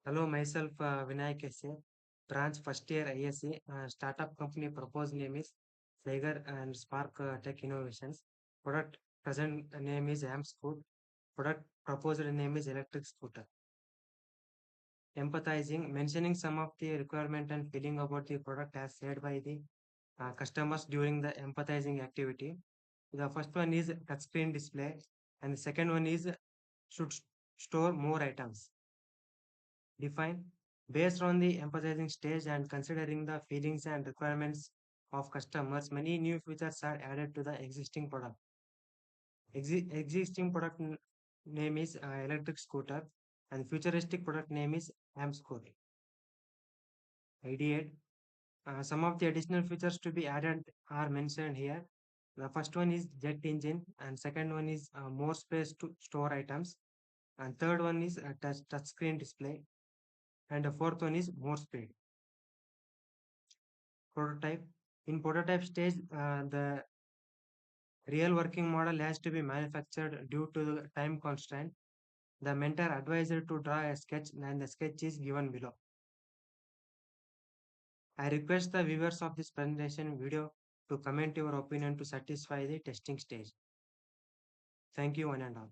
Hello, myself Vinayak SA, branch first year ISC, startup company proposed name is Tiger and Spark Tech Innovations. Product present name is Amscoot. Product proposed name is electric scooter. Empathizing, mentioning some of the requirement and feeling about the product as said by the customers during the empathizing activity. The first one is touchscreen display, and the second one is should store more items. Define based on the empathizing stage and considering the feelings and requirements of customers, many new features are added to the existing product. Existing product name is electric scooter, and futuristic product name is am scooter. Ideate. Some of the additional features to be added are mentioned here. The first one is jet engine, and second one is more space to store items, and third one is a touchscreen display, and the fourth one is more speed. Prototype. In prototype stage, the real working model has to be manufactured due to the time constraint. The mentor advised to draw a sketch, and the sketch is given below. I request the viewers of this presentation video to comment your opinion to satisfy the testing stage. Thank you, one and all.